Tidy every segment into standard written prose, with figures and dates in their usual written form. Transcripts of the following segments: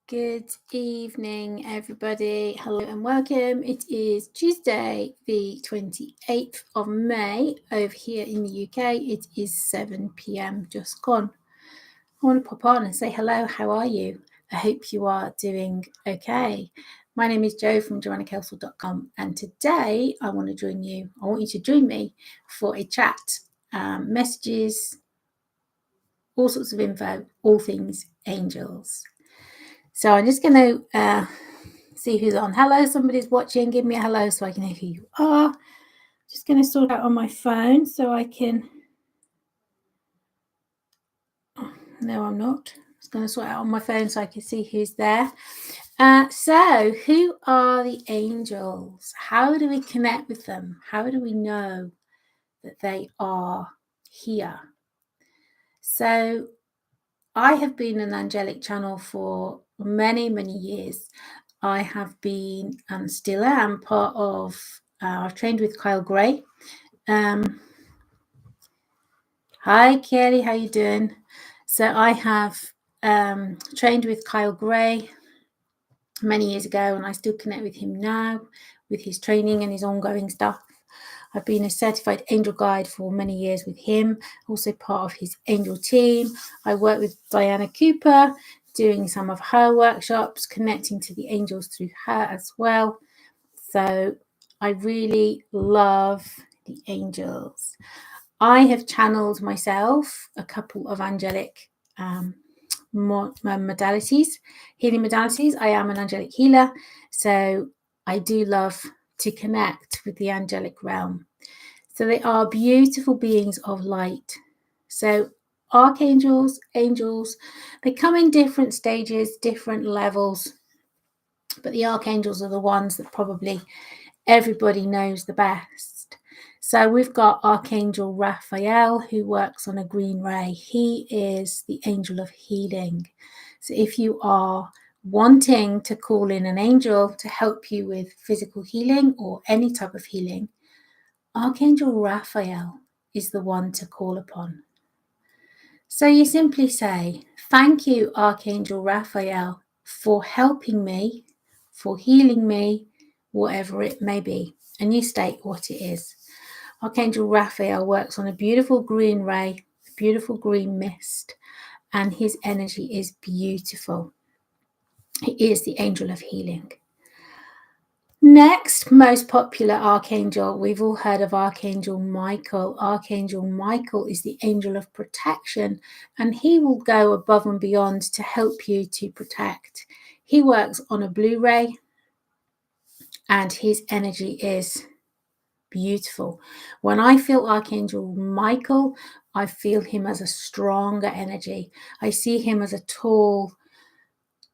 Good evening, everybody. Hello and welcome. It is Tuesday, the 28th of May. Over here in the UK, it is 7 p.m. just gone. I want to pop on and say hello. How are you? I hope you are doing okay. My name is Jo from joannakelsall.com, and today I want you to join me for a chat, messages, all sorts of info, all things angels. So I'm just going to see who's on. Hello, somebody's watching. Give me a hello so I can know who you are. Just going to sort out on my phone so I can... No, I'm not. Just going to sort out on my phone so I can see who's there. So who are the angels? How do we connect with them? How do we know that they are here? So I have been an angelic channel for many, many years. I have been and still am part of, I've trained with Kyle Gray. Hi, Kelly, how you doing? So I have trained with Kyle Gray many years ago, and I still connect with him now with his training and his ongoing stuff. I've been a certified angel guide for many years with him, also part of his angel team. I work with Diana Cooper, doing some of her workshops, connecting to the angels through her as well. So I really love the angels. I have channeled myself a couple of angelic modalities, healing modalities. I am an angelic healer, so I do love to connect with the angelic realm. So they are beautiful beings of light. So archangels, angels, they come in different stages, different levels, but the archangels are the ones that probably everybody knows the best. So we've got Archangel Raphael, who works on a green ray. He is the angel of healing. So if you are wanting to call in an angel to help you with physical healing or any type of healing, Archangel Raphael is the one to call upon. So you simply say, "Thank you, Archangel Raphael, for helping me, for healing me, whatever it may be." And you state what it is. Archangel Raphael works on a beautiful green ray, beautiful green mist, and his energy is beautiful. He is the angel of healing. Next, most popular archangel, we've all heard of Archangel Michael. Archangel Michael is the angel of protection, and he will go above and beyond to help you to protect. He works on a blue ray, and his energy is beautiful. When I feel Archangel Michael, I feel him as a stronger energy. I see him as a tall,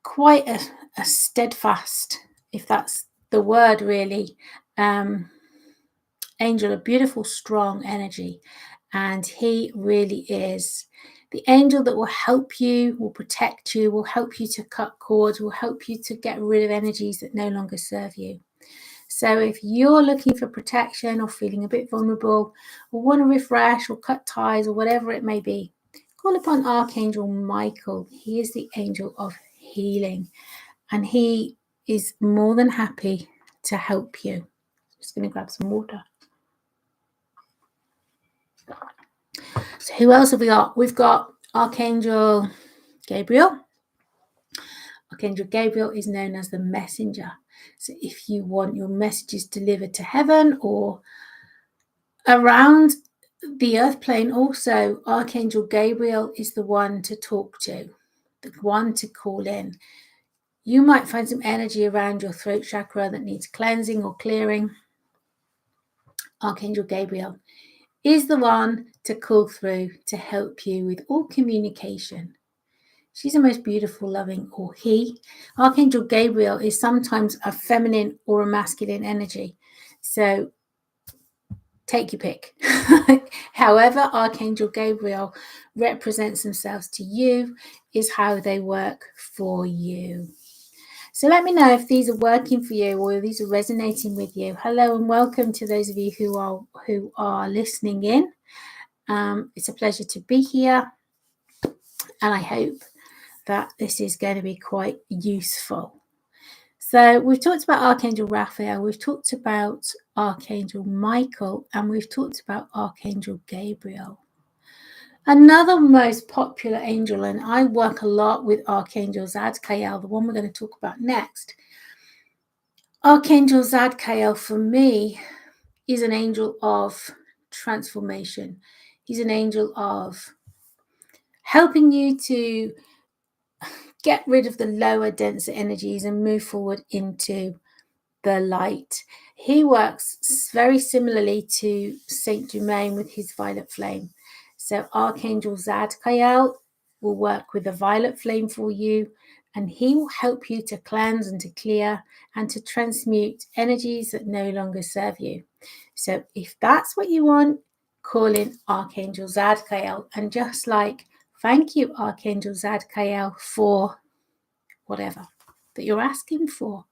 quite a steadfast, if that's the word really, angel, a beautiful, strong energy. And he really is the angel that will help you, will protect you, will help you to cut cords, will help you to get rid of energies that no longer serve you. So if you're looking for protection or feeling a bit vulnerable or want to refresh or cut ties or whatever it may be, call upon Archangel Michael. He is the angel of healing, and he is more than happy to help you. I'm just going to grab some water. So who else have we got? We've got Archangel Gabriel. Archangel Gabriel is known as the messenger. So if you want your messages delivered to heaven or around the earth plane, also Archangel Gabriel is the one to talk to, the one to call in. You might find some energy around your throat chakra that needs cleansing or clearing. Archangel Gabriel is the one to call through to help you with all communication. She's the most beautiful, loving, or he. Archangel Gabriel is sometimes a feminine or a masculine energy. So take your pick. However Archangel Gabriel represents themselves to you is how they work for you. So let me know if these are working for you or if these are resonating with you. Hello and welcome to those of you who are listening in. It's a pleasure to be here, and I hope that this is going to be quite useful. So we've talked about Archangel Raphael, we've talked about Archangel Michael, and we've talked about Archangel Gabriel. Another most popular angel, and I work a lot with Archangel Zadkiel, the one we're going to talk about next. Archangel Zadkiel, for me, is an angel of transformation. He's an angel of helping you to get rid of the lower, denser energies and move forward into the light. He works very similarly to Saint Germain with his violet flame. So Archangel Zadkiel will work with the violet flame for you, and he will help you to cleanse and to clear and to transmute energies that no longer serve you. So if that's what you want, call in Archangel Zadkiel. And just like, thank you, Archangel Zadkiel, for whatever that you're asking for.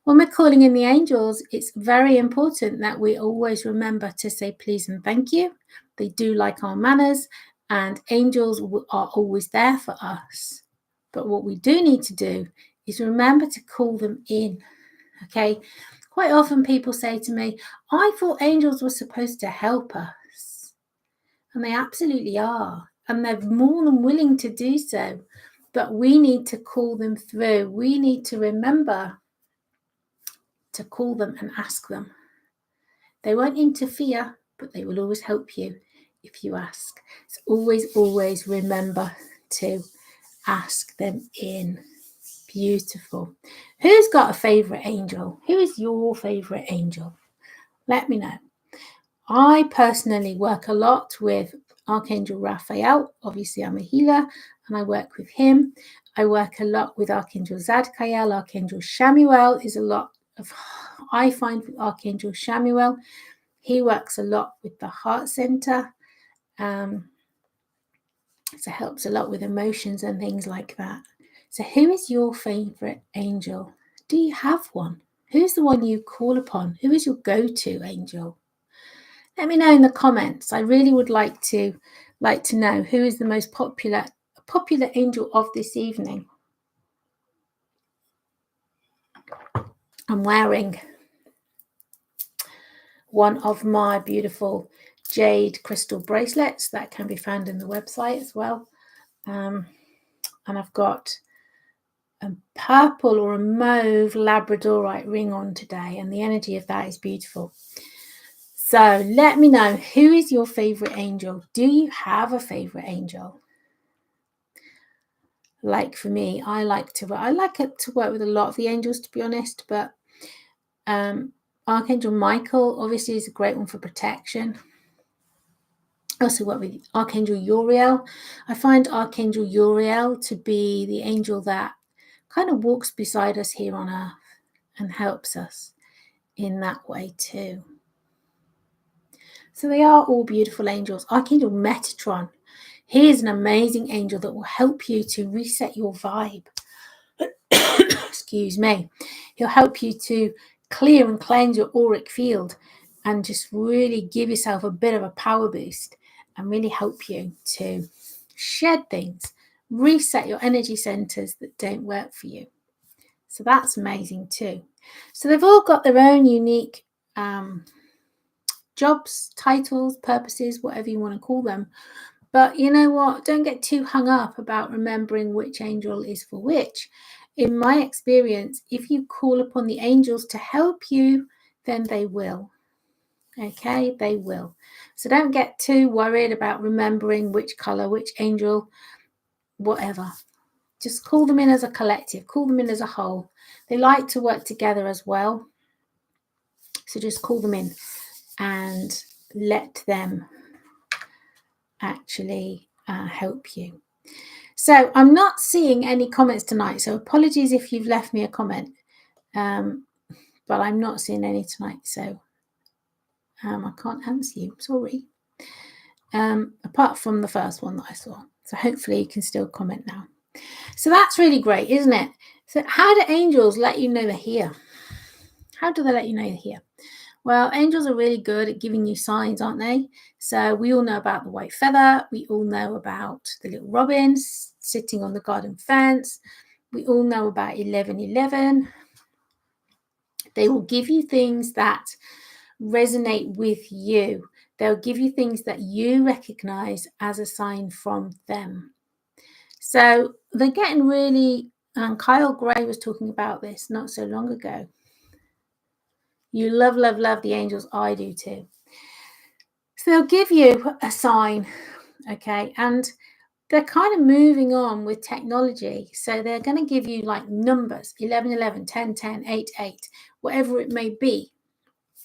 When we're calling in the angels, it's very important that we always remember to say please and thank you. They do like our manners, and angels are always there for us. But what we do need to do is remember to call them in, okay? Quite often people say to me, I thought angels were supposed to help us. And they absolutely are. And they're more than willing to do so. But we need to call them through. We need to remember to call them and ask them. They won't interfere, but they will always help you if you ask. So always remember to ask them in. Beautiful. Who's got a favourite angel? Who is your favourite angel? Let me know. I personally work a lot with Archangel Raphael. Obviously, I'm a healer and I work with him. I work a lot with Archangel Zadkiel. Archangel Shamuel is a lot of, I find with Archangel Shamuel, he works a lot with the heart center. So helps a lot with emotions and things like that. So who is your favorite angel? Do you have one? Who's the one you call upon? Who is your go-to angel? Let me know in the comments. I really would like to know who is the most popular angel of this evening. I'm wearing one of my beautiful jade crystal bracelets that can be found in the website as well. And I've got a purple or a mauve labradorite ring on today, and the energy of that is beautiful. So let me know, who is your favorite angel? Do you have a favorite angel? Like for me, I like to work with a lot of the angels, to be honest, but Archangel Michael obviously is a great one for protection. I also work with Archangel Uriel. I find Archangel Uriel to be the angel that kind of walks beside us here on earth and helps us in that way too. So they are all beautiful angels. Archangel Metatron, he is an amazing angel that will help you to reset your vibe. Excuse me. He'll help you to clear and cleanse your auric field and just really give yourself a bit of a power boost and really help you to shed things, reset your energy centers that don't work for you. So that's amazing too. So they've all got their own unique jobs, titles, purposes, whatever you want to call them. But you know what? Don't get too hung up about remembering which angel is for which. In my experience, if you call upon the angels to help you, then they will. Okay, they will. So don't get too worried about remembering which color, which angel, whatever. Just call them in as a collective, call them in as a whole. They like to work together as well. So just call them in and let them actually help you. So I'm not seeing any comments tonight. So apologies if you've left me a comment, but I'm not seeing any tonight. So I can't answer you. Sorry. Apart from the first one that I saw. So hopefully you can still comment now. So that's really great, isn't it? So how do angels let you know they're here? How do they let you know they're here? Well, angels are really good at giving you signs, aren't they? So we all know about the white feather. We all know about the little robins sitting on the garden fence. We all know about 1111. They will give you things that resonate with you. They'll give you things that you recognize as a sign from them. So they're getting really, and Kyle Gray was talking about this not so long ago. You love, love, love the angels. I do too. So they'll give you a sign, okay? And they're kind of moving on with technology. So they're going to give you like numbers, 11, 11, 10, 10, 8, 8, whatever it may be,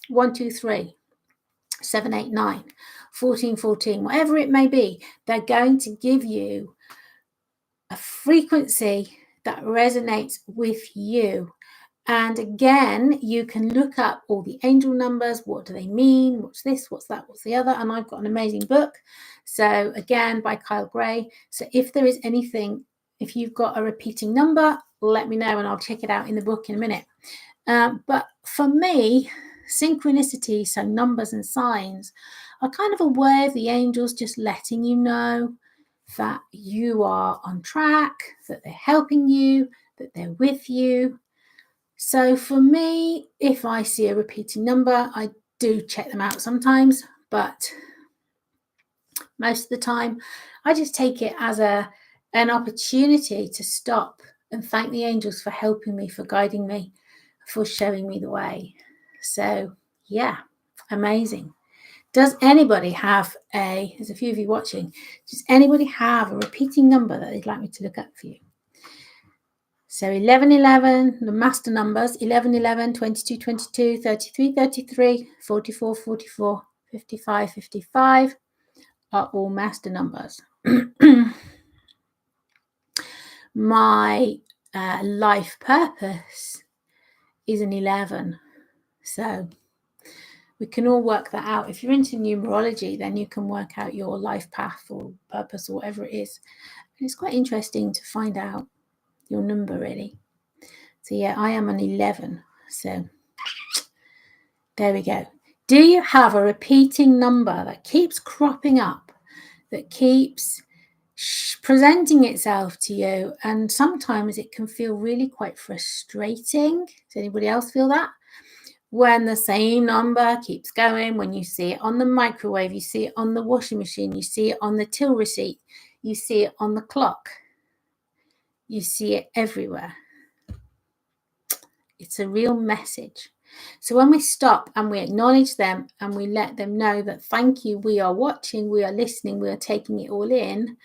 1, 2, 3, 7, 8, 9, 14, 14, whatever it may be. They're going to give you a frequency that resonates with you. And again, you can look up all the angel numbers. What do they mean? What's this? What's that? What's the other? And I've got an amazing book. So again, by Kyle Gray. So if there is anything, if you've got a repeating number, let me know and I'll check it out in the book in a minute. But for me, synchronicity, so numbers and signs, are kind of a way of the angels just letting you know that you are on track, that they're helping you, that they're with you. So for me, if I see a repeating number, I do check them out sometimes, but most of the time I just take it as an opportunity to stop and thank the angels for helping me, for guiding me, for showing me the way. So yeah, amazing. Does anybody have there's a few of you watching, does anybody have a repeating number that they'd like me to look up for you? So 1111, the master numbers, 1111, 22, 22, 33, 33, 44, 44, 55, 55 are all master numbers. My life purpose is an 11. So we can all work that out. If you're into numerology, then you can work out your life path or purpose or whatever it is. And it's quite interesting to find out your number, really. So yeah, I am an 11. So there we go. Do you have a repeating number that keeps cropping up, that keeps presenting itself to you? And sometimes it can feel really quite frustrating. Does anybody else feel that? When the same number keeps going, when you see it on the microwave, you see it on the washing machine, you see it on the till receipt, you see it on the clock, you see it everywhere. It's a real message. So when we stop and we acknowledge them and we let them know that thank you, we are watching, we are listening, we are taking it all in,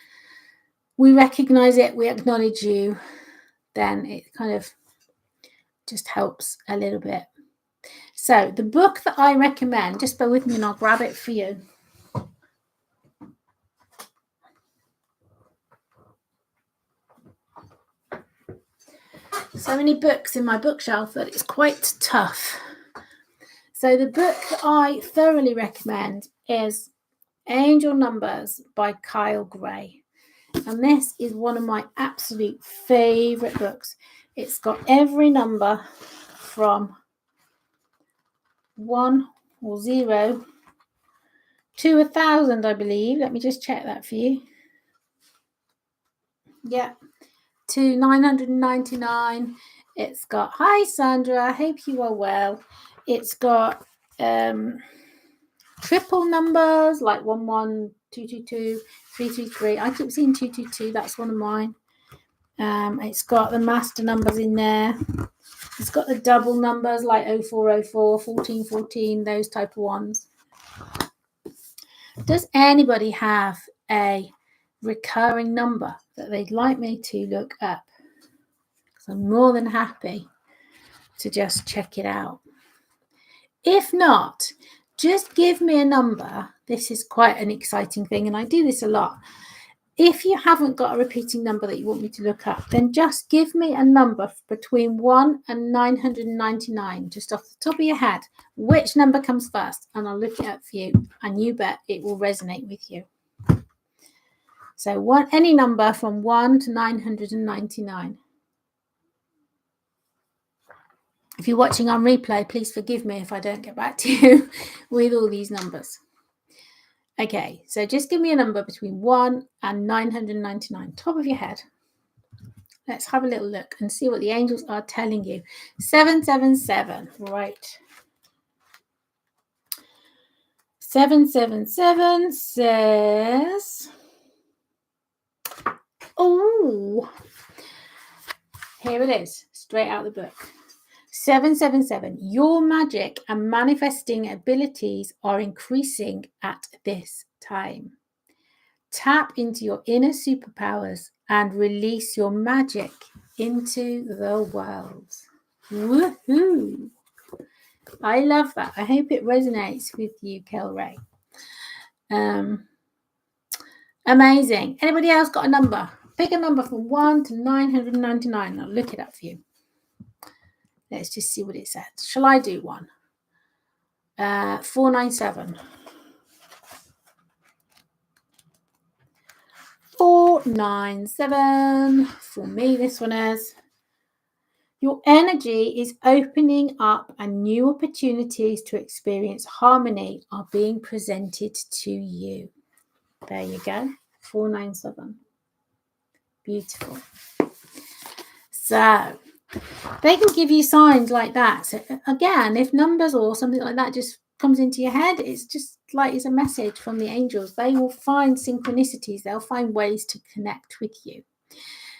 we recognize it, we acknowledge you, then it kind of just helps a little bit. So the book that I recommend, just bear with me and I'll grab it for you. So many books in my bookshelf that it's quite tough. So the book I thoroughly recommend is Angel Numbers by Kyle Gray. And this is one of my absolute favorite books. It's got every number from 1 or 0 to 1,000, I believe. Let me just check that for you. Yeah, to 999. It's got, hi Sandra, I hope you are well. It's got triple numbers like 11, 222, 333. I keep seeing 222, that's one of mine. It's got the master numbers in there. It's got the double numbers like 0404, 1414, those type of ones. Does anybody have a recurring number that they'd like me to look up? Because I'm more than happy to just check it out. If not, just give me a number. This is quite an exciting thing, and I do this a lot. If you haven't got a repeating number that you want me to look up, then just give me a number between 1 and 999, just off the top of your head. Which number comes first? And I'll look it up for you, and you bet it will resonate with you. So any number from 1 to 999. If you're watching on replay, please forgive me if I don't get back to you with all these numbers. Okay, so just give me a number between 1 and 999, top of your head. Let's have a little look and see what the angels are telling you. 777, right. 777 says, oh, here it is, straight out of the book. 777, your magic and manifesting abilities are increasing at this time. Tap into your inner superpowers and release your magic into the world. Woohoo! I love that. I hope it resonates with you, Kelray. Amazing. Anybody else got a number? Pick a number from 1 to 999. I'll look it up for you. Let's just see what it says. Shall I do one? 497. 497. For me, this one is. Your energy is opening up and new opportunities to experience harmony are being presented to you. There you go. 497. Beautiful. So they can give you signs like that. So again, if numbers or something like that just comes into your head, it's just like it's a message from the angels. They will find synchronicities. They'll find ways to connect with you.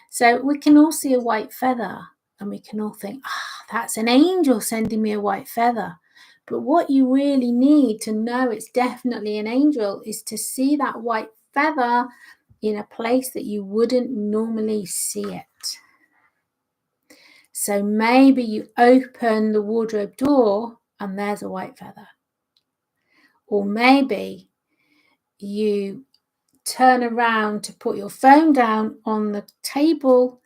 So we can all see a white feather and we can all think, that's an angel sending me a white feather. But what you really need to know it's definitely an angel is to see that white feather in a place that you wouldn't normally see it. So maybe you open the wardrobe door and there's a white feather. Or maybe you turn around to put your phone down on the table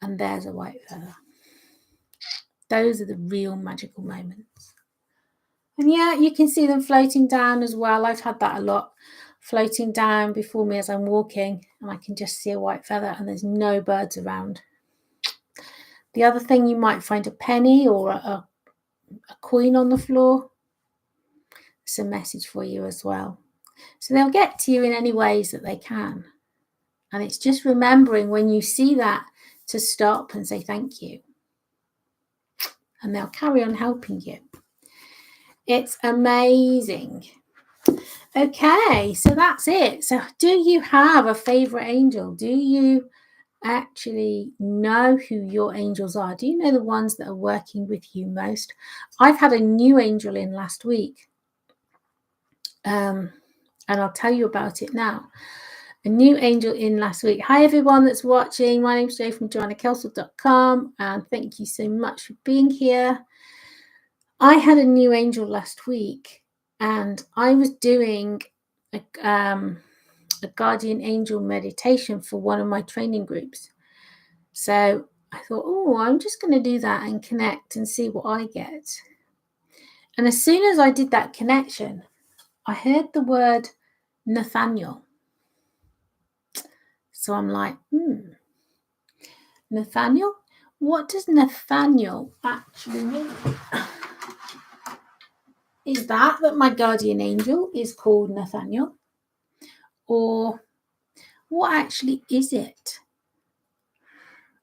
and there's a white feather. Those are the real magical moments. And yeah, you can see them floating down as well. I've had that a lot, floating down before me as I'm walking, and I can just see a white feather and there's no birds around. The other thing, you might find a penny or a coin on the floor. It's a message for you as well. So they'll get to you in any ways that they can. And it's just remembering when you see that to stop and say thank you. And they'll carry on helping you. It's amazing. Okay, so that's it. So do you have a favorite angel? Do you actually know who your angels are? Do you know the ones that are working with you most? I've had a new angel in last week. And I'll tell you about it now. A new angel in last week. Hi, everyone that's watching. My name's Jo from JoannaKelsall.com, and thank you so much for being here. I had a new angel last week, and I was doing a guardian angel meditation for one of my training groups. So I thought, I'm just going to do that and connect and see what I get. And as soon as I did that connection, I heard the word Nathaniel. So I'm like, Nathaniel? What does Nathaniel actually mean? Is that my guardian angel is called Nathaniel? Or what actually is it?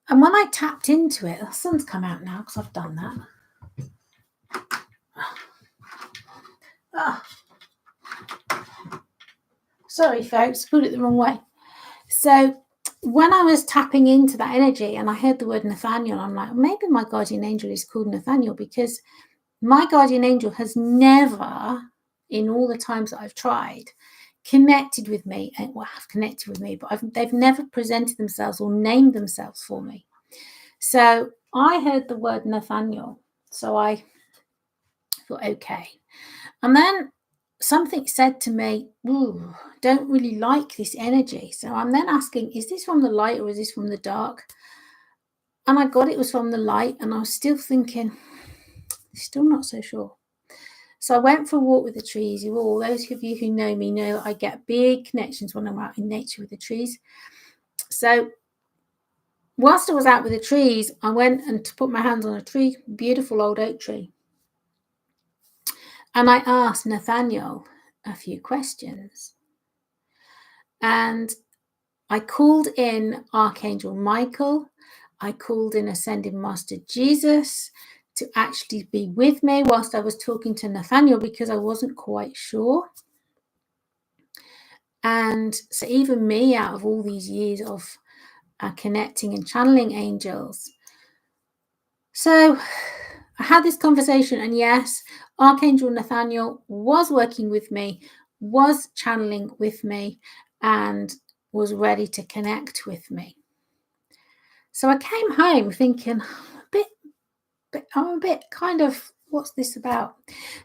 And when I tapped into it, the sun's come out now because I've done that. Sorry, folks, put it the wrong way. So when I was tapping into that energy and I heard the word Nathaniel, I'm like, maybe my guardian angel is called Nathaniel, because my guardian angel has never, in all the times that I've tried, connected with me, and have connected with me, but they've never presented themselves or named themselves for me. So I heard the word Nathaniel. So I thought, okay. And then something said to me, don't really like this energy. So I'm then asking, is this from the light or is this from the dark? And I got it was from the light, and I was still thinking, still not so sure. So I went for a walk with the trees. All those of you who know me know that I get big connections when I'm out in nature with the trees. So whilst I was out with the trees, I went and to put my hands on a tree, beautiful old oak tree. And I asked Nathaniel a few questions. And I called in Archangel Michael. I called in Ascended Master Jesus to actually be with me whilst I was talking to Nathaniel, because I wasn't quite sure. And so even me, out of all these years of connecting and channeling angels, so I had this conversation, and yes, Archangel Nathaniel was working with me, was channeling with me, and was ready to connect with me. So I came home thinking, I'm a bit kind of, what's this about?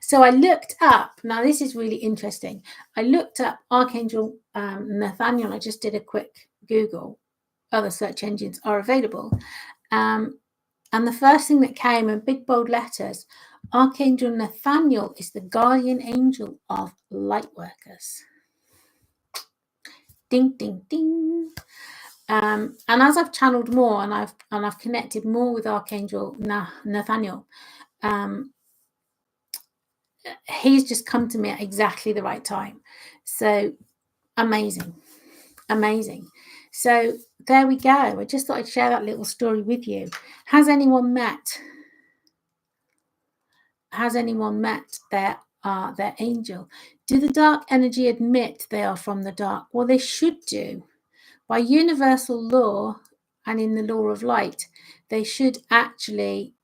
So I looked up, now this is really interesting. I looked up Archangel Nathaniel. I just did a quick Google. Other search engines are available. And the first thing that came in big bold letters, Archangel Nathaniel is the guardian angel of light workers. Ding, ding, ding. And as I've channeled more and I've connected more with Archangel Nathaniel, he's just come to me at exactly the right time. So amazing. So there we go. I just thought I'd share that little story with you. Has anyone met their angel? Do the dark energy admit they are from the dark? Well, they should do. By universal law and in the law of light, they should actually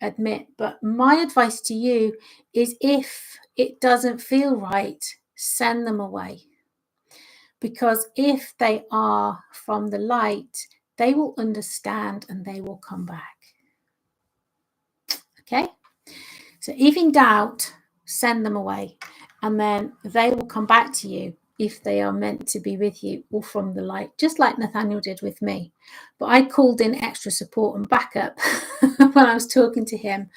admit. But my advice to you is, if it doesn't feel right, send them away. Because if they are from the light, they will understand and they will come back. Okay? So if in doubt, send them away, and then they will come back to you if they are meant to be with you or from the light, just like Nathaniel did with me. But I called in extra support and backup when I was talking to him,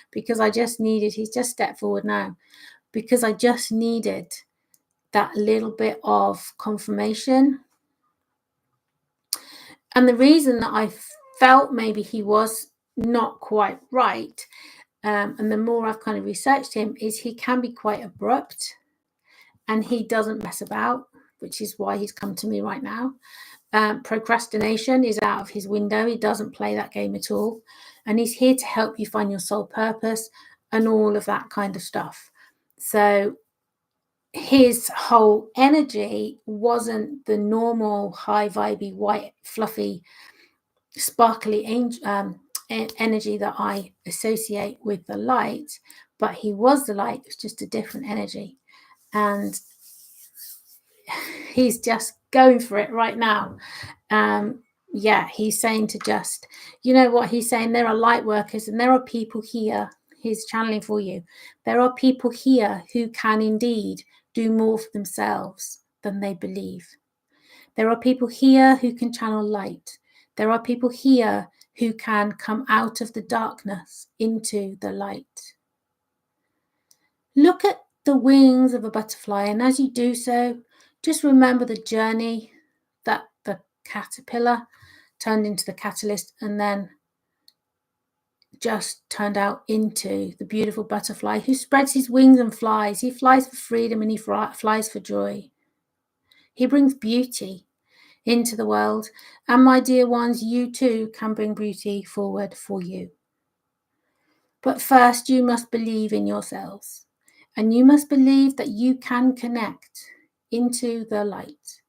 because I just needed, he's just stepped forward now, because I just needed that little bit of confirmation. And the reason that I felt maybe he was not quite right, and the more I've kind of researched him, is he can be quite abrupt and he doesn't mess about, which is why he's come to me right now. Procrastination is out of his window. He doesn't play that game at all. And he's here to help you find your soul purpose and all of that kind of stuff. So his whole energy wasn't the normal high vibey, white, fluffy, sparkly energy that I associate with the light, but he was the light. It was just a different energy. And he's just going for it right now. He's saying to just, you know what he's saying? There are light workers and there are people here. He's channeling for you. There are people here who can indeed do more for themselves than they believe. There are people here who can channel light. There are people here who can come out of the darkness into the light. Look at the wings of a butterfly, and as you do so, just remember the journey that the caterpillar turned into the catalyst and then just turned out into the beautiful butterfly who spreads his wings and flies. He flies for freedom and he flies for joy. He brings beauty into the world. And my dear ones, you too can bring beauty forward for you. But first, you must believe in yourselves. And you must believe that you can connect into the light.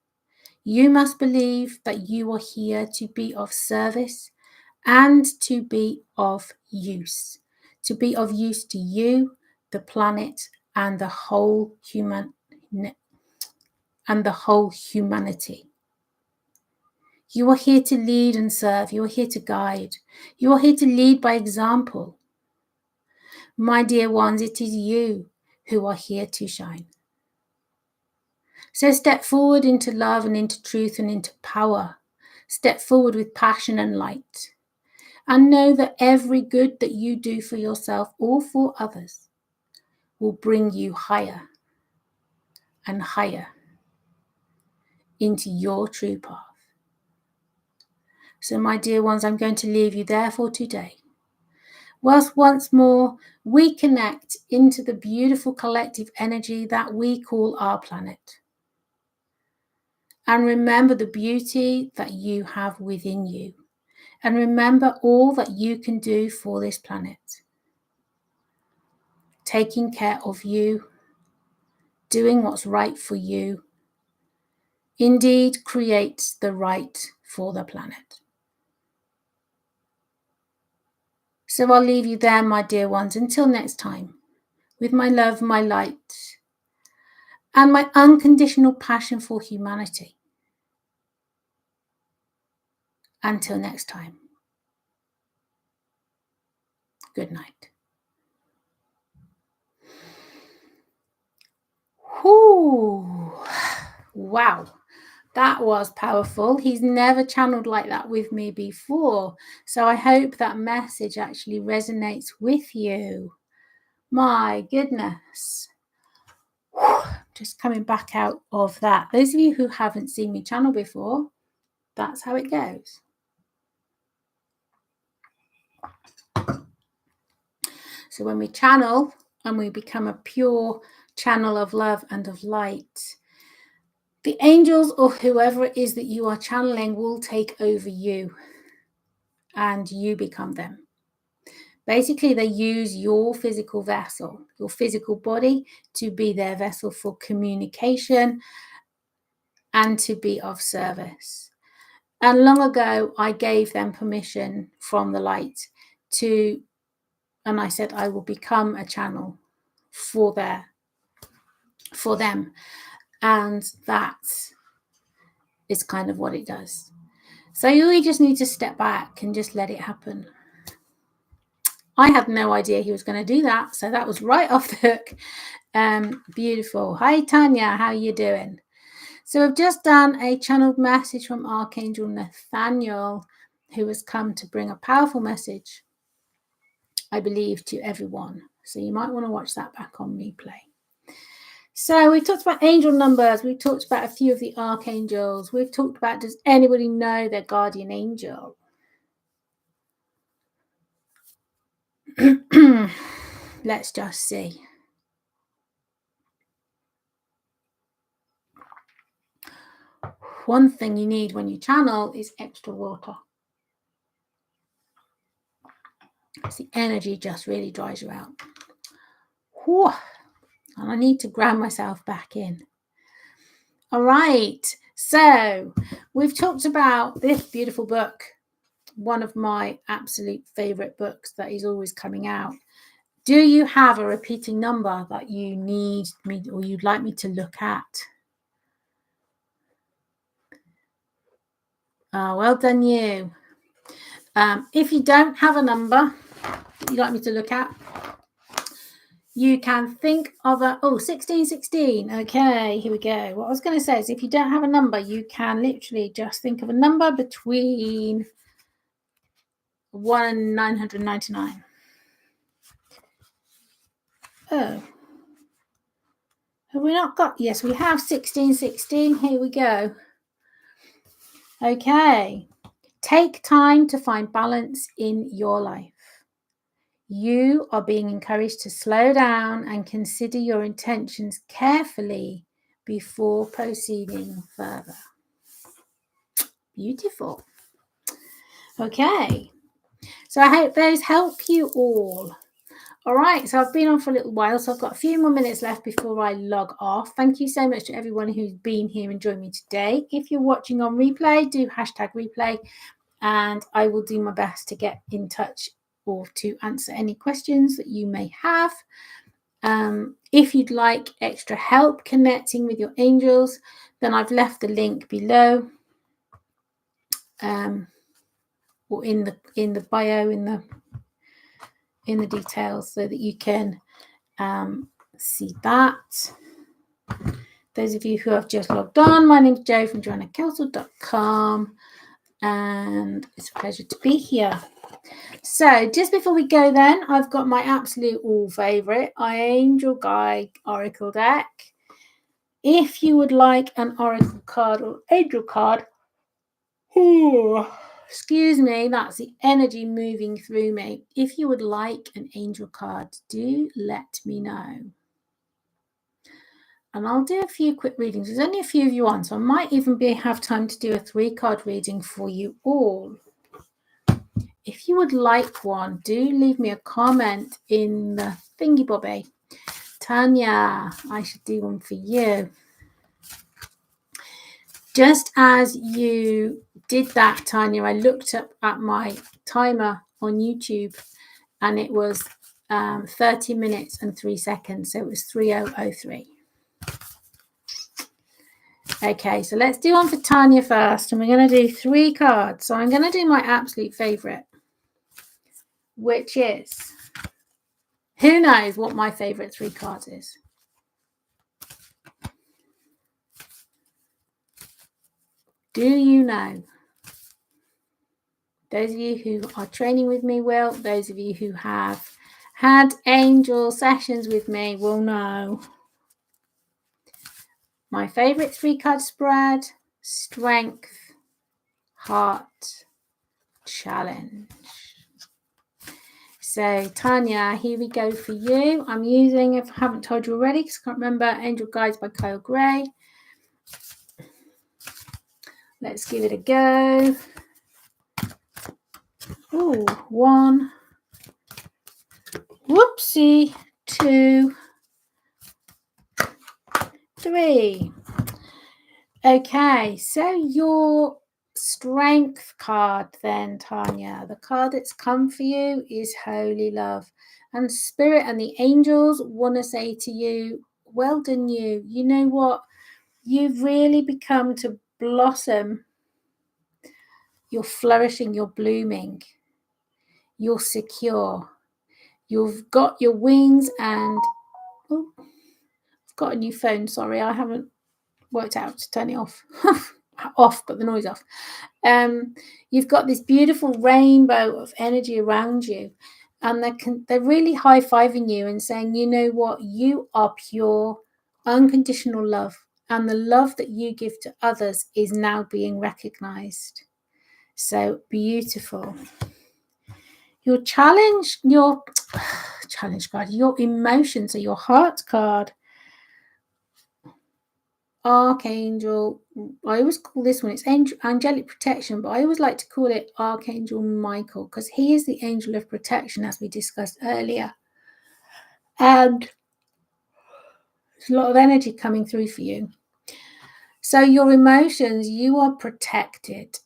You must believe that you are here to be of service and to be of use. To be of use to you, the planet, and the whole humanity. You are here to lead and serve. You are here to guide. You are here to lead by example. My dear ones, it is you who are here to shine. So step forward into love and into truth and into power. Step forward with passion and light. And know that every good that you do for yourself or for others will bring you higher and higher into your true path. So, my dear ones, I'm going to leave you there for today. Whilst once more we connect into the beautiful collective energy that we call our planet. And remember the beauty that you have within you. And remember all that you can do for this planet. Taking care of you, doing what's right for you, indeed creates the right for the planet. So I'll leave you there, my dear ones, until next time, with my love, my light, and my unconditional passion for humanity. Until next time. Good night. Whoo! Wow. That was powerful. He's never channeled like that with me before. So I hope that message actually resonates with you. My goodness. Just coming back out of that. Those of you who haven't seen me channel before, that's how it goes. So when we channel and we become a pure channel of love and of light, the angels or whoever it is that you are channeling will take over you and you become them. Basically, they use your physical vessel, your physical body, to be their vessel for communication and to be of service. And long ago, I gave them permission from the light to, and I said, I will become a channel for them. And that is kind of what it does. So you just need to step back and just let it happen. I had no idea he was going to do that. So that was right off the hook. Beautiful. Hi, Tanya. How are you doing? So I've just done a channeled message from Archangel Nathaniel, who has come to bring a powerful message, I believe, to everyone. So you might want to watch that back on replay. So we've talked about angel numbers. We've talked about a few of the archangels. We've talked about, does anybody know their guardian angel? Let's just see. One thing you need when you channel is extra water. Because the energy just really dries you out. Whew. And I need to ground myself back in. All right. So we've talked about this beautiful book, one of my absolute favorite books that is always coming out. Do you have a repeating number that you need me or you'd like me to look at? Well done, you. If you don't have a number that you'd like me to look at, you can think of 1616. Okay, here we go. What I was going to say is if you don't have a number, you can literally just think of a number between 1 and 999. Oh. Have we not got? Yes, we have 1616. Here we go. Okay. Take time to find balance in your life. You are being encouraged to slow down and consider your intentions carefully before proceeding further. Beautiful. Okay. So I hope those help you all. All right, so I've been on for a little while, so I've got a few more minutes left before I log off. Thank you so much to everyone who's been here and joined me today. If you're watching on replay, do #replay, and I will do my best to get in touch or to answer any questions that you may have. If you'd like extra help connecting with your angels, then I've left the link below, or in the bio, in the details, so that you can see that. Those of you who have just logged on, my name's Jo from JoannaKelsall.com, and it's a pleasure to be here. So just before we go then, I've got my absolute all favourite Angel Guide Oracle deck. If you would like an Oracle card or Angel card, Excuse me, that's the energy moving through me. If you would like an angel card, do let me know. And I'll do a few quick readings. There's only a few of you on, so I might even have time to do a 3-card reading for you all. If you would like one, do leave me a comment in the thingy bobby. Tanya, I should do one for you. Just as you did that, Tanya, I looked up at my timer on YouTube and it was 30 minutes and 3 seconds. So it was 3003. Okay, so let's do one for Tanya first. And we're going to do 3 cards. So I'm going to do my absolute favorite, which is, who knows what my favorite 3 cards is? Do you know? Those of you who are training with me will. Those of you who have had angel sessions with me will know. My favorite 3-card spread: strength, heart, challenge. So Tanya, here we go for you. I'm using, if I haven't told you already, because I can't remember, Angel Guides by Kyle Gray. Let's give it a go. Ooh, 1. Whoopsie. 2. 3. Okay, so your strength card then, Tanya, the card that's come for you is Holy Love. And Spirit and the angels want to say to you, well done you. You know what? You've really become to blossom. You're flourishing, you're blooming. You're secure. You've got your wings and... Oh, I've got a new phone, sorry. I haven't worked out to turn it off. Off, but the noise off. You've got this beautiful rainbow of energy around you, and they're really high-fiving you and saying, you know what, you are pure, unconditional love, and the love that you give to others is now being recognized. So beautiful. Your challenge, your challenge card, your emotions, or your heart card. Archangel, I always call this one, it's angelic protection, but I always like to call it Archangel Michael because he is the angel of protection, as we discussed earlier. And there's a lot of energy coming through for you. So your emotions, you are protected.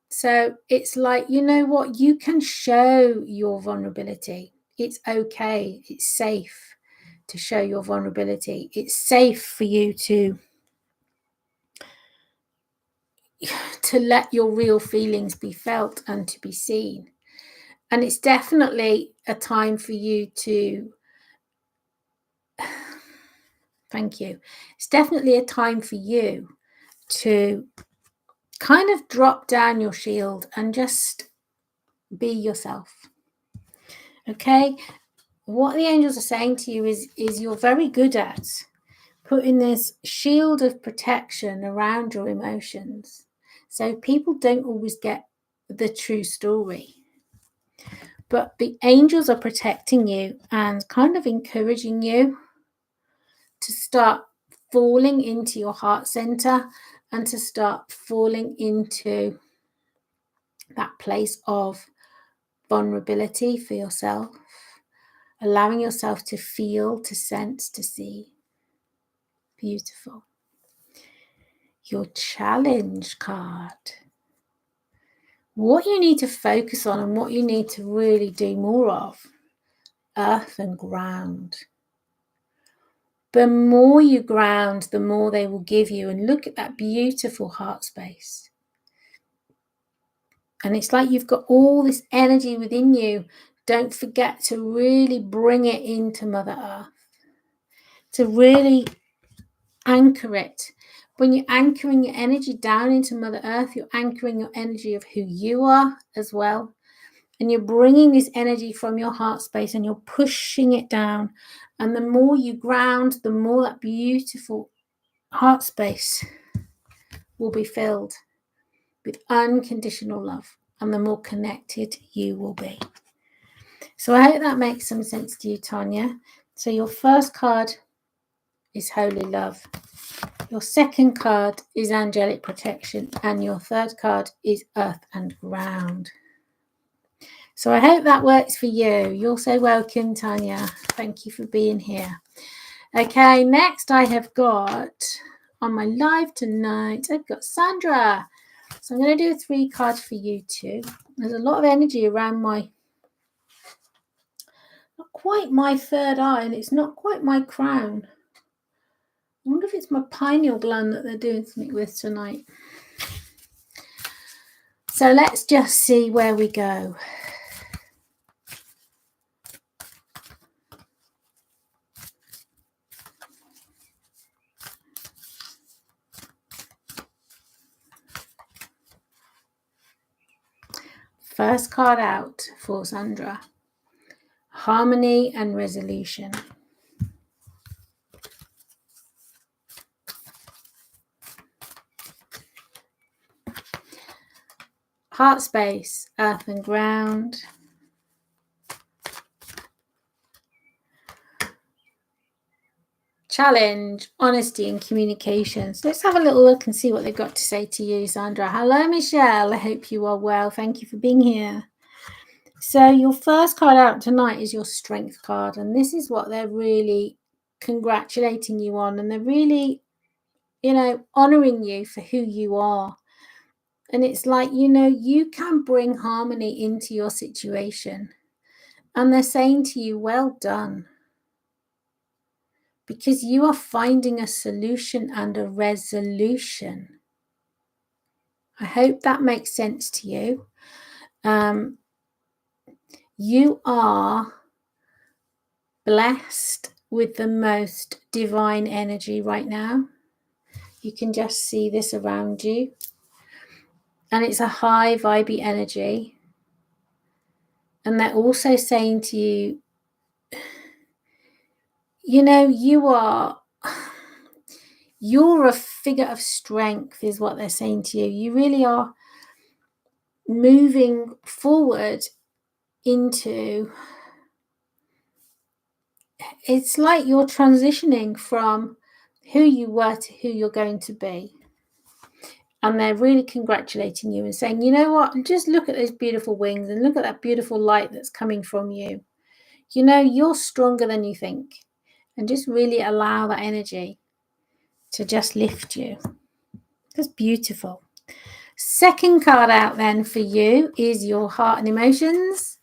So it's like, you know what, you can show your vulnerability. It's okay. It's safe to show your vulnerability. It's safe for you to let your real feelings be felt and to be seen. And it's definitely a time for you to, thank you, it's definitely a time for you to kind of drop down your shield and just be yourself. Okay, what the angels are saying to you is you're very good at putting this shield of protection around your emotions, so people don't always get the true story. But the angels are protecting you and kind of encouraging you to start falling into your heart center and to start falling into that place of vulnerability for yourself, allowing yourself to feel, to sense, to see. Beautiful. Your challenge card. What you need to focus on and what you need to really do more of, earth and ground. The more you ground, the more they will give you. And look at that beautiful heart space. And it's like you've got all this energy within you. Don't forget to really bring it into Mother Earth, to really anchor it. When you're anchoring your energy down into Mother Earth, you're anchoring your energy of who you are as well. And you're bringing this energy from your heart space and you're pushing it down. And the more you ground, the more that beautiful heart space will be filled with unconditional love. and the more connected you will be. So I hope that makes some sense to you, Tanya. So your first card is Holy Love. Your second card is Angelic Protection. And your third card is Earth and Ground. So I hope that works for you. You're so welcome, Tanya. Thank you for being here. Okay, next I have got on my live tonight, I've got Sandra. So I'm going to do 3 cards for you too. There's a lot of energy around not quite my third eye, and it's not quite my crown. I wonder if it's my pineal gland that they're doing something with tonight. So let's just see where we go. First card out for Sandra. Harmony and Resolution. Heart Space, Earth and Ground. Challenge, Honesty and Communication. So let's have a little look and see what they've got to say to you, Sandra. Hello, Michelle. I hope you are well. Thank you for being here. So your first card out tonight is your Strength card. And this is what they're really congratulating you on. And they're really, honoring you for who you are. And it's like, you can bring harmony into your situation. And they're saying to you, well done. Because you are finding a solution and a resolution. I hope that makes sense to you. You are blessed with the most divine energy right now. You can just see this around you. And it's a high vibey energy. And they're also saying to you, you're a figure of strength, is what they're saying to you. You really are moving forward into, it's like you're transitioning from who you were to who you're going to be. And they're really congratulating you and saying, you know what, just look at those beautiful wings and look at that beautiful light that's coming from you. You're stronger than you think. And just really allow that energy to just lift you. That's beautiful. Second card out then for you is your Heart and Emotions.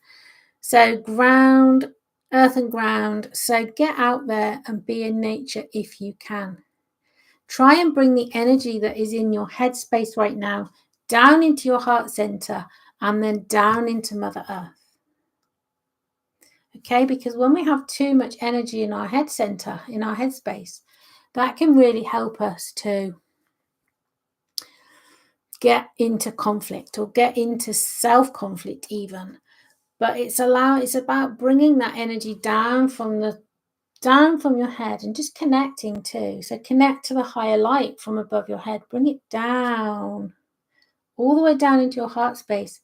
So ground, Earth and Ground. So get out there and be in nature if you can. Try and bring the energy that is in your headspace right now down into your heart center and then down into Mother Earth. Okay, because when we have too much energy in our head center, in our headspace, that can really help us to get into conflict or get into self-conflict even. But it's about bringing that energy down from your head and just connecting too. So connect to the higher light from above your head. Bring it down, all the way down into your heart space,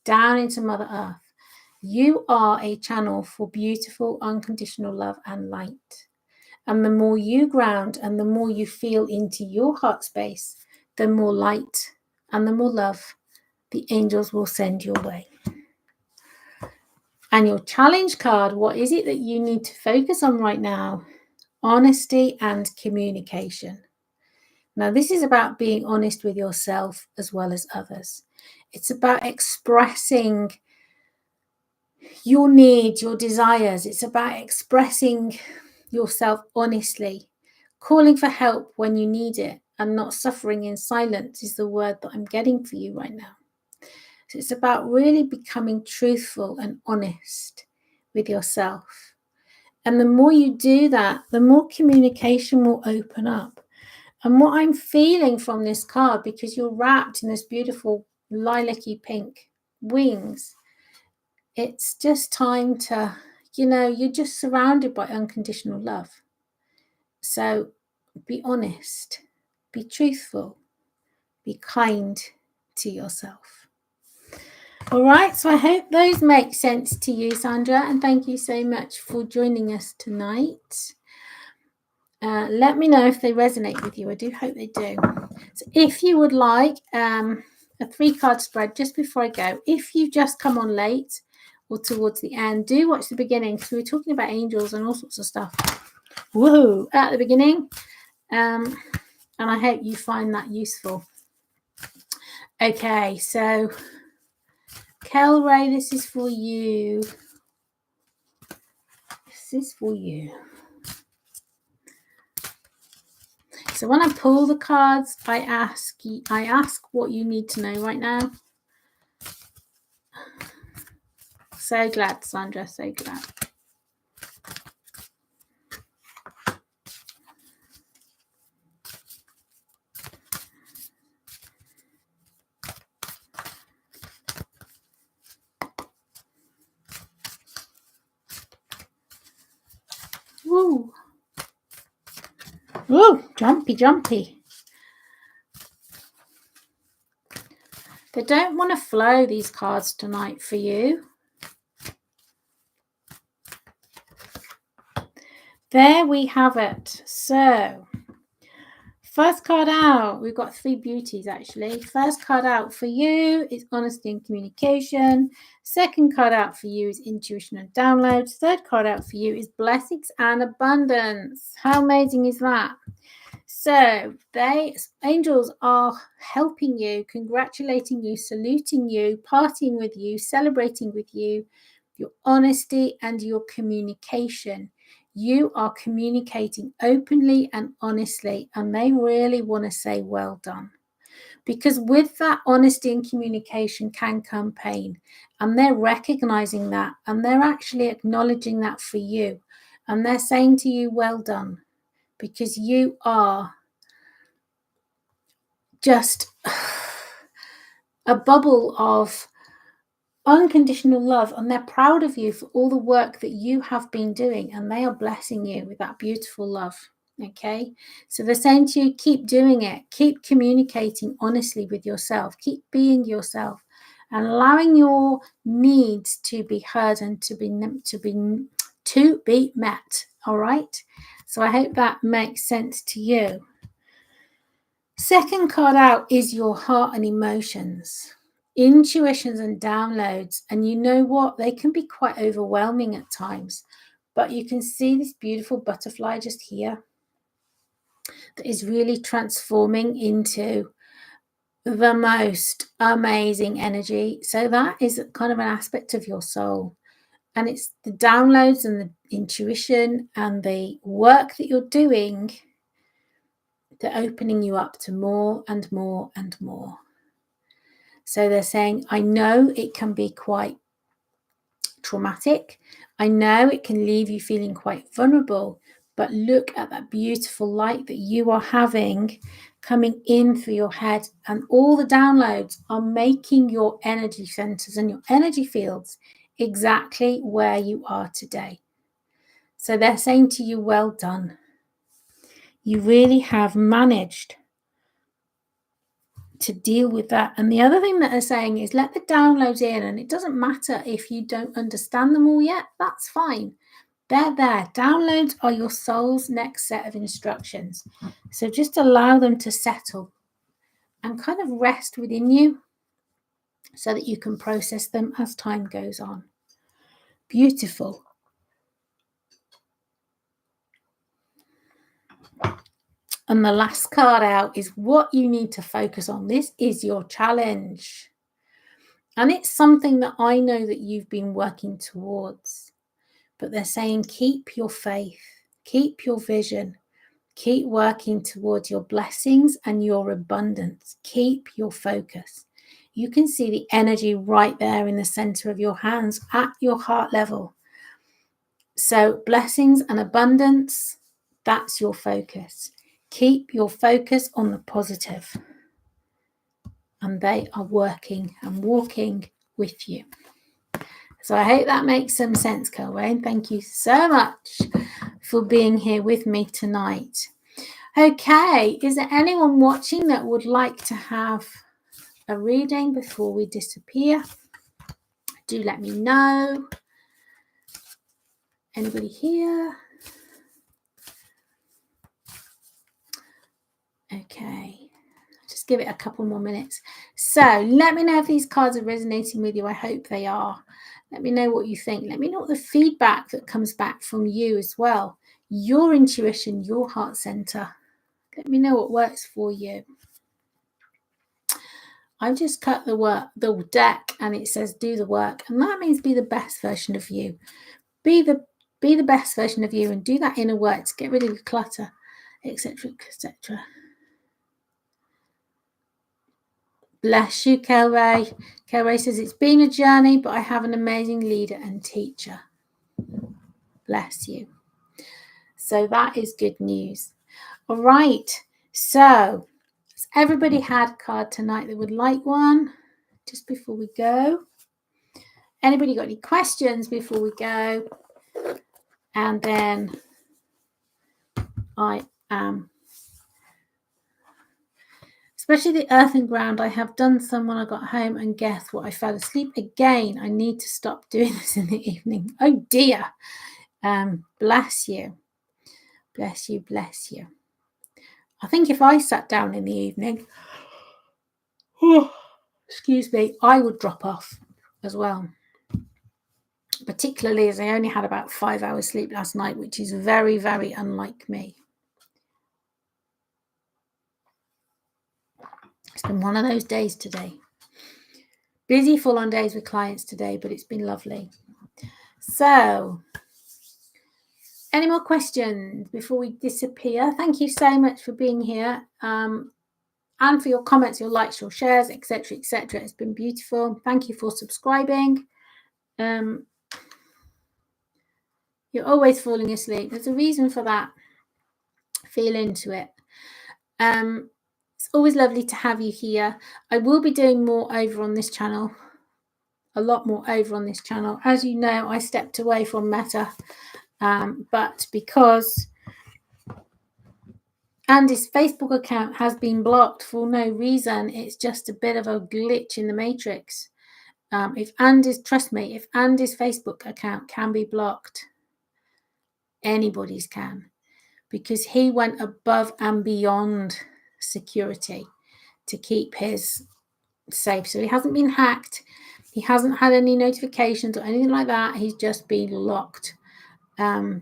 down into Mother Earth. You are a channel for beautiful, unconditional love and light. And the more you ground and the more you feel into your heart space, the more light and the more love the angels will send your way. And your challenge card, what is it that you need to focus on right now? Honesty and communication. Now, this is about being honest with yourself as well as others. It's about expressing your needs, your desires. It's about expressing yourself honestly, calling for help when you need it, and not suffering in silence is the word that I'm getting for you right now. So it's about really becoming truthful and honest with yourself. And the more you do that, the more communication will open up. And what I'm feeling from this card, because you're wrapped in this beautiful lilac-y pink wings, it's just time to, you're just surrounded by unconditional love. So be honest, be truthful, be kind to yourself. All right, so I hope those make sense to you, Sandra, and thank you so much for joining us tonight. Let me know if they resonate with you. I do hope they do. So if you would like a 3-card spread, just before I go, if you just come on late or towards the end, do watch the beginning, because we were talking about angels and all sorts of stuff. Woohoo! At the beginning. And I hope you find that useful. Okay, so Kelray, this is for you. This is for you. So when I pull the cards, I ask what you need to know right now. So glad, Sandra, so glad. Woo. Woo, jumpy, jumpy. They don't want to flow, these cards tonight for you. There we have it. So, first card out, we've got 3 beauties actually. First card out for you is honesty and communication. Second card out for you is intuition and downloads. Third card out for you is blessings and abundance. How amazing is that? So angels are helping you, congratulating you, saluting you, partying with you, celebrating with you, your honesty and your communication. You are communicating openly and honestly, and they really want to say well done. Because with that honesty and communication can come pain, and they're recognizing that, and they're actually acknowledging that for you, and they're saying to you, well done, because you are just a bubble of unconditional love, and they're proud of you for all the work that you have been doing, and they are blessing you with that beautiful love. Okay, so they're saying to you, keep doing it, keep communicating honestly with yourself, keep being yourself, and allowing your needs to be heard and to be met. All right, so I hope that makes sense to you. Second card out is your heart and emotions, intuitions and downloads. And you know what? They can be quite overwhelming at times, but you can see this beautiful butterfly just here that is really transforming into the most amazing energy. So that is kind of an aspect of your soul. And it's the downloads and the intuition and the work that you're doing. They're opening you up to more and more and more. So they're saying, I know it can be quite traumatic. I know it can leave you feeling quite vulnerable, but look at that beautiful light that you are having coming in through your head, and all the downloads are making your energy centers and your energy fields exactly where you are today. So they're saying to you, well done. You really have managed to deal with that. And the other thing that they're saying is let the downloads in, and it doesn't matter if you don't understand them all yet, that's fine. They're there. Downloads are your soul's next set of instructions. So just allow them to settle and kind of rest within you so that you can process them as time goes on. Beautiful. And the last card out is what you need to focus on. This is your challenge. And it's something that I know that you've been working towards. But they're saying keep your faith, keep your vision, keep working towards your blessings and your abundance. Keep your focus. You can see the energy right there in the center of your hands at your heart level. So blessings and abundance, that's your focus. Keep your focus on the positive. And they are working and walking with you. So I hope that makes some sense, Kelwayne. Thank you so much for being here with me tonight. Okay, is there anyone watching that would like to have a reading before we disappear? Do let me know. Anybody here? Okay. Just give it a couple more minutes. So let me know if these cards are resonating with you. I hope they are. Let me know what you think. Let me know what the feedback that comes back from you as well. Your intuition, your heart center. Let me know what works for you. I've just cut the deck, and it says do the work, and that means be the best version of you. Be the best version of you and do that inner work to get rid of your clutter, etc., etc. Bless you, Kelray. Kelray says, it's been a journey, but I have an amazing leader and teacher. Bless you. So that is good news. All right. So has everybody had a card tonight that would like one? Just before we go. Anybody got any questions before we go? And then I am, especially the earth and ground, I have done some when I got home, and guess what? I fell asleep again. I need to stop doing this in the evening. Oh dear. Bless you. Bless you, bless you. I think if I sat down in the evening, excuse me, I would drop off as well. Particularly as I only had about 5 hours sleep last night, which is very, very unlike me. It's been one of those days today. Busy, full-on days with clients today, but it's been lovely. So, any more questions before we disappear? Thank you so much for being here. And for your comments, your likes, your shares, etc., etc. It's been beautiful. Thank you for subscribing. You're always falling asleep. There's a reason for that. Feel into it. It's always lovely to have you here. I will be doing more over on this channel. A lot more over on this channel. As you know, I stepped away from Meta. But because Andy's Facebook account has been blocked for no reason, it's just a bit of a glitch in the matrix. Trust me, if Andy's Facebook account can be blocked, anybody's can, because he went above and beyond security to keep his safe. So he hasn't been hacked. He hasn't had any notifications or anything like that. He's just been locked. And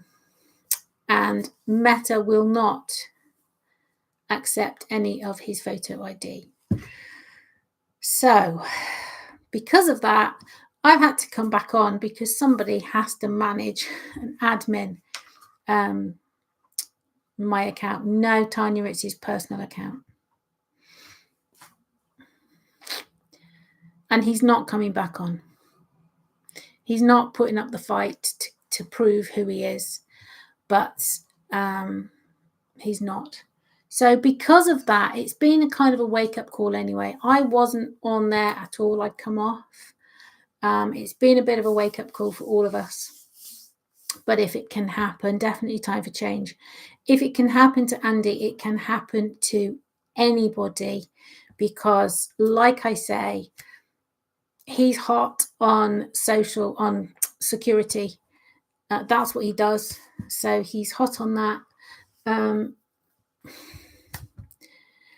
Meta will not accept any of his photo ID. So because of that, I've had to come back on because somebody has to manage and admin my account. No, Tanya, it's his personal account. And he's not coming back on. He's not putting up the fight to prove who he is, but he's not. So because of that, it's been a kind of a wake-up call anyway. I wasn't on there at all. I'd come off. It's been a bit of a wake-up call for all of us. But if it can happen, definitely time for change. If it can happen to Andy, it can happen to anybody, because like I say, he's hot on security. That's what he does. So he's hot on that.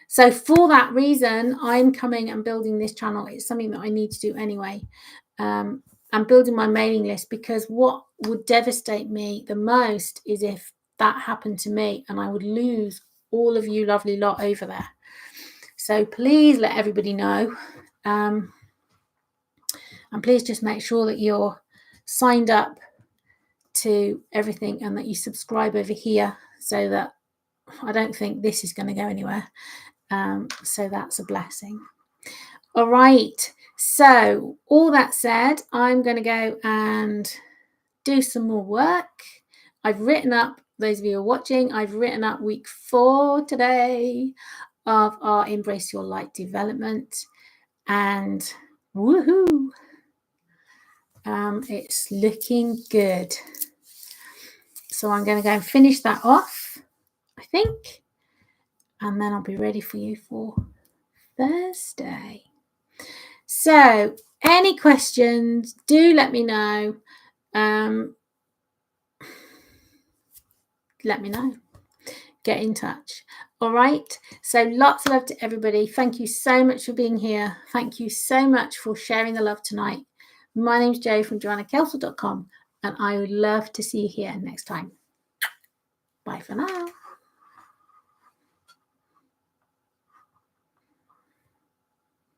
So for that reason, I'm coming and building this channel. It's something that I need to do anyway. I'm building my mailing list, because what would devastate me the most is if that happened to me and I would lose all of you lovely lot over there. So please let everybody know. And please just make sure that you're signed up to everything and that you subscribe over here, so that I don't think this is going to go anywhere. So that's a blessing. All right. So all that said, I'm going to go and do some more work. I've written up, those of you who are watching, I've written up week 4 today of our Embrace Your Light development. And woohoo! It's looking good. So I'm going to go and finish that off, I think. And then I'll be ready for you for Thursday. So any questions, do let me know. Let me know. Get in touch. All right. So lots of love to everybody. Thank you so much for being here. Thank you so much for sharing the love tonight. My name's Jo from JoannaKelsall.com, and I would love to see you here next time. Bye for now.